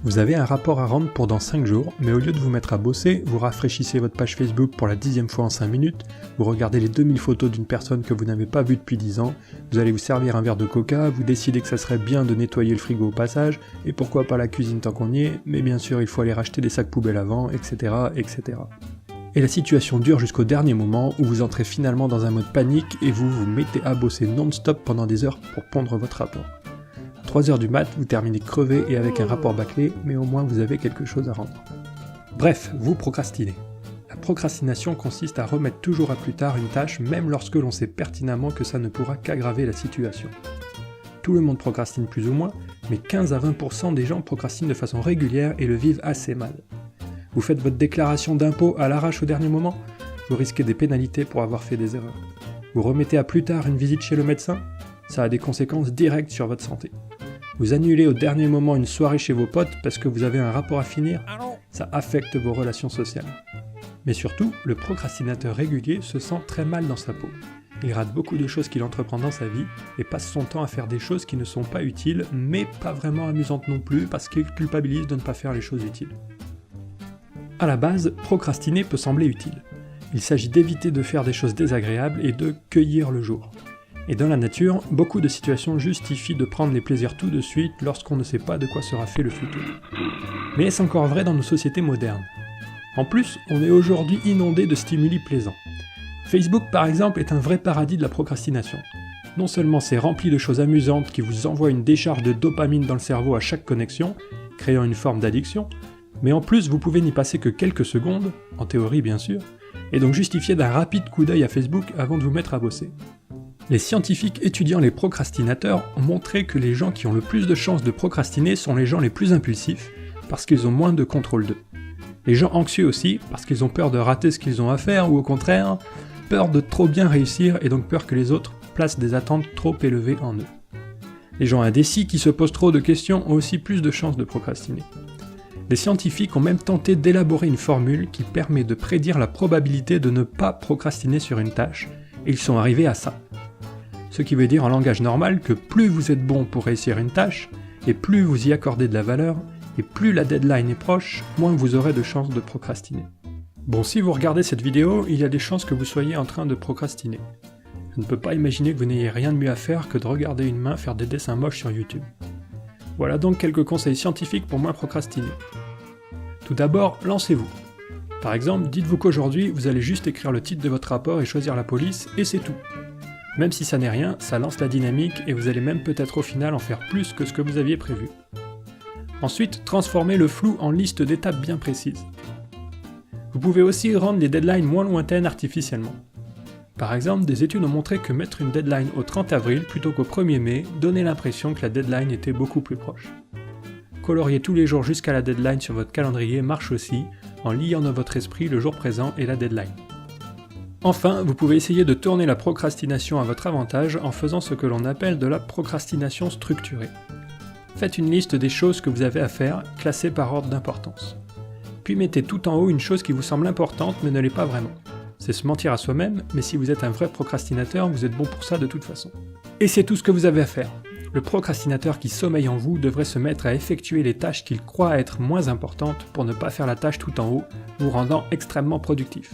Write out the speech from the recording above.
Vous avez un rapport à rendre pour dans 5 jours, mais au lieu de vous mettre à bosser, vous rafraîchissez votre page Facebook pour la 10e fois en 5 minutes, vous regardez les 2000 photos d'une personne que vous n'avez pas vue depuis 10 ans, vous allez vous servir un verre de coca, vous décidez que ça serait bien de nettoyer le frigo au passage, et pourquoi pas la cuisine tant qu'on y est, mais bien sûr il faut aller racheter des sacs poubelles avant, etc., etc. Et la situation dure jusqu'au dernier moment où vous entrez finalement dans un mode panique et vous vous mettez à bosser non-stop pendant des heures pour pondre votre rapport. 3h du mat, vous terminez crevé et avec un rapport bâclé, mais au moins vous avez quelque chose à rendre. Bref, vous procrastinez. La procrastination consiste à remettre toujours à plus tard une tâche, même lorsque l'on sait pertinemment que ça ne pourra qu'aggraver la situation. Tout le monde procrastine plus ou moins, mais 15 à 20% des gens procrastinent de façon régulière et le vivent assez mal. Vous faites votre déclaration d'impôt à l'arrache au dernier moment, vous risquez des pénalités pour avoir fait des erreurs. Vous remettez à plus tard une visite chez le médecin, ça a des conséquences directes sur votre santé. Vous annulez au dernier moment une soirée chez vos potes parce que vous avez un rapport à finir, ça affecte vos relations sociales. Mais surtout, le procrastinateur régulier se sent très mal dans sa peau. Il rate beaucoup de choses qu'il entreprend dans sa vie et passe son temps à faire des choses qui ne sont pas utiles, mais pas vraiment amusantes non plus parce qu'il culpabilise de ne pas faire les choses utiles. À la base, procrastiner peut sembler utile. Il s'agit d'éviter de faire des choses désagréables et de cueillir le jour. Et dans la nature, beaucoup de situations justifient de prendre les plaisirs tout de suite lorsqu'on ne sait pas de quoi sera fait le futur. Mais est-ce encore vrai dans nos sociétés modernes ? En plus, on est aujourd'hui inondé de stimuli plaisants. Facebook par exemple est un vrai paradis de la procrastination. Non seulement c'est rempli de choses amusantes qui vous envoient une décharge de dopamine dans le cerveau à chaque connexion, créant une forme d'addiction, mais en plus vous pouvez n'y passer que quelques secondes, en théorie bien sûr, et donc justifier d'un rapide coup d'œil à Facebook avant de vous mettre à bosser. Les scientifiques étudiant les procrastinateurs ont montré que les gens qui ont le plus de chances de procrastiner sont les gens les plus impulsifs, parce qu'ils ont moins de contrôle d'eux. Les gens anxieux aussi, parce qu'ils ont peur de rater ce qu'ils ont à faire, ou au contraire, peur de trop bien réussir et donc peur que les autres placent des attentes trop élevées en eux. Les gens indécis qui se posent trop de questions ont aussi plus de chances de procrastiner. Les scientifiques ont même tenté d'élaborer une formule qui permet de prédire la probabilité de ne pas procrastiner sur une tâche, et ils sont arrivés à ça. Ce qui veut dire en langage normal que plus vous êtes bon pour réussir une tâche, et plus vous y accordez de la valeur, et plus la deadline est proche, moins vous aurez de chances de procrastiner. Bon, si vous regardez cette vidéo, il y a des chances que vous soyez en train de procrastiner. Je ne peux pas imaginer que vous n'ayez rien de mieux à faire que de regarder une main faire des dessins moches sur YouTube. Voilà donc quelques conseils scientifiques pour moins procrastiner. Tout d'abord, lancez-vous. Par exemple, dites-vous qu'aujourd'hui, vous allez juste écrire le titre de votre rapport et choisir la police, et c'est tout. Même si ça n'est rien, ça lance la dynamique et vous allez même peut-être au final en faire plus que ce que vous aviez prévu. Ensuite, transformez le flou en liste d'étapes bien précises. Vous pouvez aussi rendre les deadlines moins lointaines artificiellement. Par exemple, des études ont montré que mettre une deadline au 30 avril plutôt qu'au 1er mai donnait l'impression que la deadline était beaucoup plus proche. Colorier tous les jours jusqu'à la deadline sur votre calendrier marche aussi, en liant dans votre esprit le jour présent et la deadline. Enfin, vous pouvez essayer de tourner la procrastination à votre avantage en faisant ce que l'on appelle de la procrastination structurée. Faites une liste des choses que vous avez à faire, classées par ordre d'importance. Puis mettez tout en haut une chose qui vous semble importante mais ne l'est pas vraiment. C'est se mentir à soi-même, mais si vous êtes un vrai procrastinateur, vous êtes bon pour ça de toute façon. Et c'est tout ce que vous avez à faire. Le procrastinateur qui sommeille en vous devrait se mettre à effectuer les tâches qu'il croit être moins importantes pour ne pas faire la tâche tout en haut, vous rendant extrêmement productif.